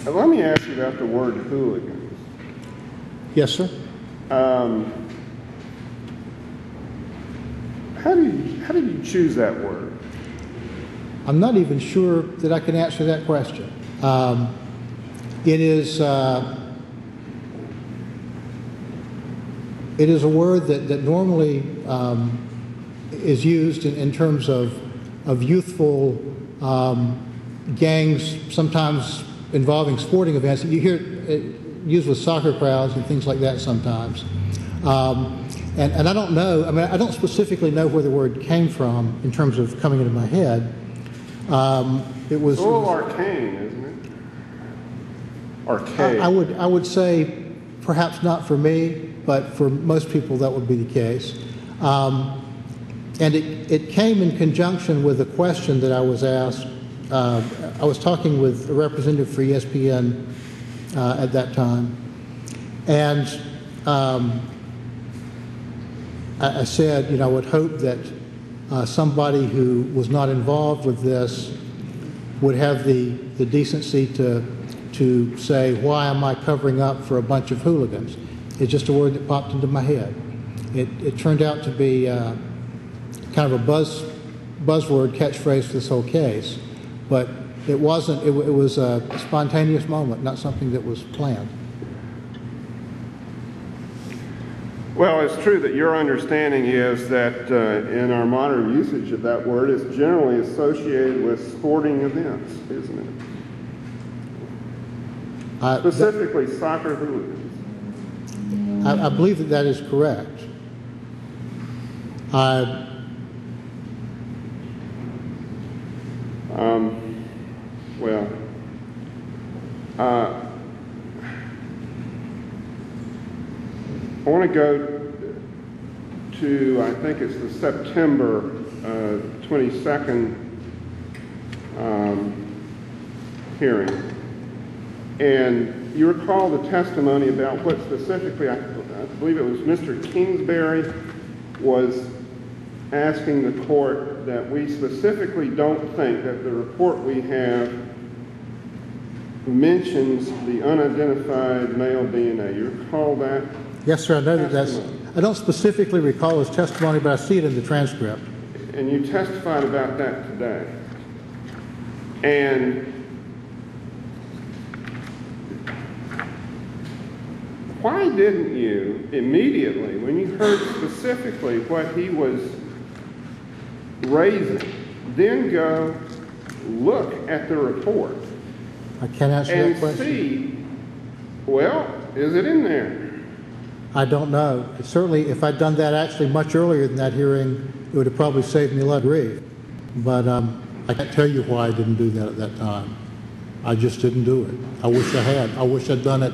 Let me ask you about the word hooligans. Yes, sir. How did you choose that word? I'm not even sure that I can answer that question. It is a word that normally is used in terms of youthful gangs, sometimes involving sporting events. You hear it used with soccer crowds and things like that sometimes. And I don't know, I mean, I don't specifically know where the word came from in terms of coming into my head. It was a little arcane, isn't it? Archaic. I would say perhaps not for me, but for most people that would be the case. And it came in conjunction with a question that I was asked. I was talking with a representative for ESPN at that time, and I said, I would hope that somebody who was not involved with this would have the decency to say, why am I covering up for a bunch of hooligans? It's just a word that popped into my head. It turned out to be kind of a buzzword catchphrase for this whole case, but it wasn't. It was a spontaneous moment, not something that was planned. Well, it's true that your understanding is that in our modern usage of that word is generally associated with sporting events, isn't it? Specifically soccer hooligans. I believe that is correct. I want to go to, I think it's the September 22nd hearing. And you recall the testimony about what specifically, I believe it was Mr. Kingsbury was asking the court that we specifically don't think that the report we have mentions the unidentified male DNA. You recall that? Yes, sir. I know that I don't specifically recall his testimony, but I see it in the transcript. And you testified about that today. And why didn't you immediately, when you heard specifically what he was raising, then go look at the report? I can't answer that question. And see, well, is it in there? I don't know. Certainly, if I'd done that actually much earlier than that hearing, it would have probably saved me a lot of grief. But I can't tell you why I didn't do that at that time. I just didn't do it. I wish I had. I wish I'd done it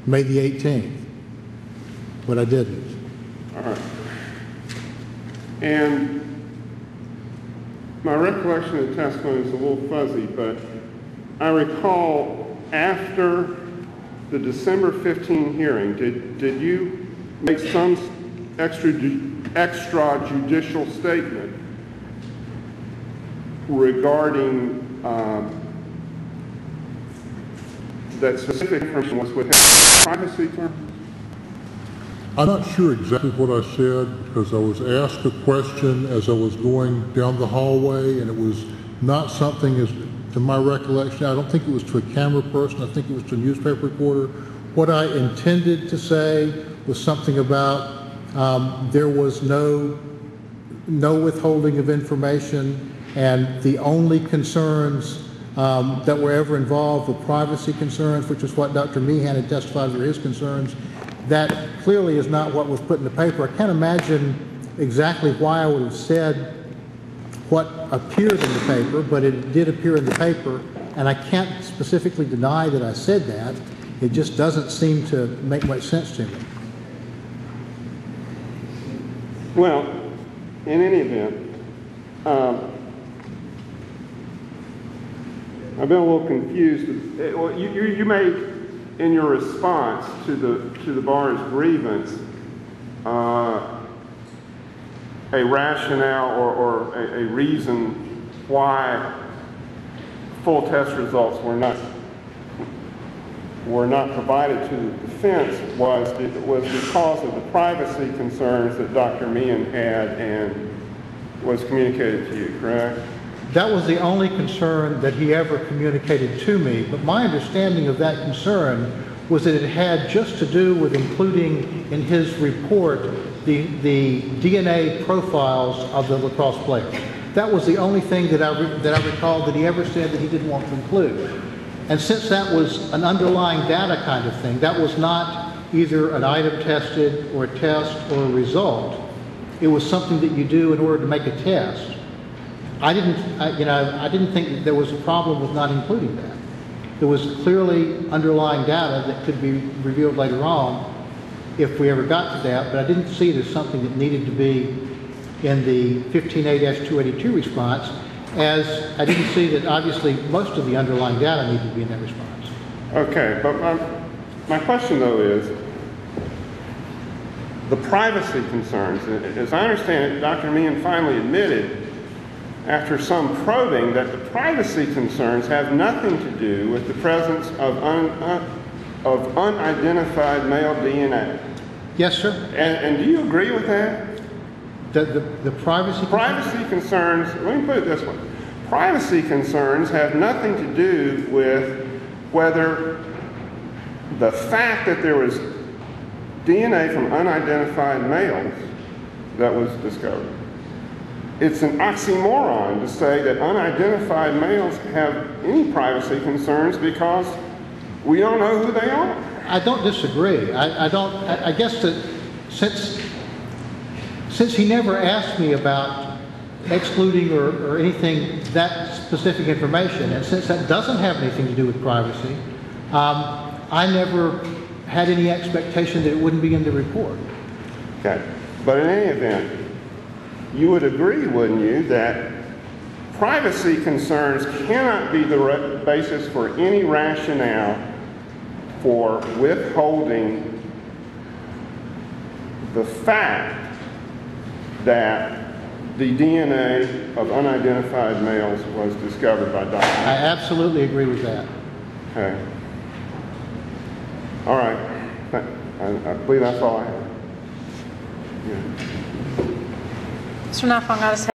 May the 18th, but I didn't. All right. And my recollection of the testimony is a little fuzzy, but I recall after the December 15 hearing, did you make some extrajudicial statement regarding that specific information was within privacy terms? I'm not sure exactly what I said because I was asked a question as I was going down the hallway, and it was not something, as to my recollection, I don't think it was to a camera person, I think it was to a newspaper reporter. What I intended to say was something about there was no withholding of information, and the only concerns that were ever involved were privacy concerns, which is what Dr. Meehan had testified were his concerns. That clearly is not what was put in the paper. I can't imagine exactly why I would have said what appeared in the paper, but it did appear in the paper, and I can't specifically deny that I said that. It just doesn't seem to make much sense to me. Well, in any event, I've been a little confused. You made, in your response to the bar's grievance, a rationale or a reason why full test results were not were not provided to the defense was because of the privacy concerns that Dr. Meehan had and was communicated to you, correct? That was the only concern that he ever communicated to me, but my understanding of that concern was that it had just to do with including in his report the DNA profiles of the lacrosse players. That was the only thing that I recall that he ever said that he didn't want to include. And since that was an underlying data kind of thing, that was not either an item tested or a test or a result. It was something that you do in order to make a test. I didn't think that there was a problem with not including that. There was clearly underlying data that could be revealed later on if we ever got to that, but I didn't see it as something that needed to be in the 15A-282 response, as I didn't see that obviously most of the underlying data needed to be in that response. Okay, but my question though is, the privacy concerns, as I understand it, Dr. Meehan finally admitted after some probing that the privacy concerns have nothing to do with the presence of unidentified male DNA. Yes, sir. And do you agree with that? The privacy concerns, let me put it this way. Privacy concerns have nothing to do with whether the fact that there was DNA from unidentified males that was discovered. It's an oxymoron to say that unidentified males have any privacy concerns because we don't know who they are. I don't disagree. I guess that since he never asked me about excluding or anything, that specific information, and since that doesn't have anything to do with privacy, I never had any expectation that it wouldn't be in the report. Okay, but in any event, you would agree, wouldn't you, that privacy concerns cannot be the basis for any rationale for withholding the fact that the DNA of unidentified males was discovered by Dr. Meehan? I absolutely agree with that. Okay. All right. I believe that's all I have. Yeah. Mr. Nifong,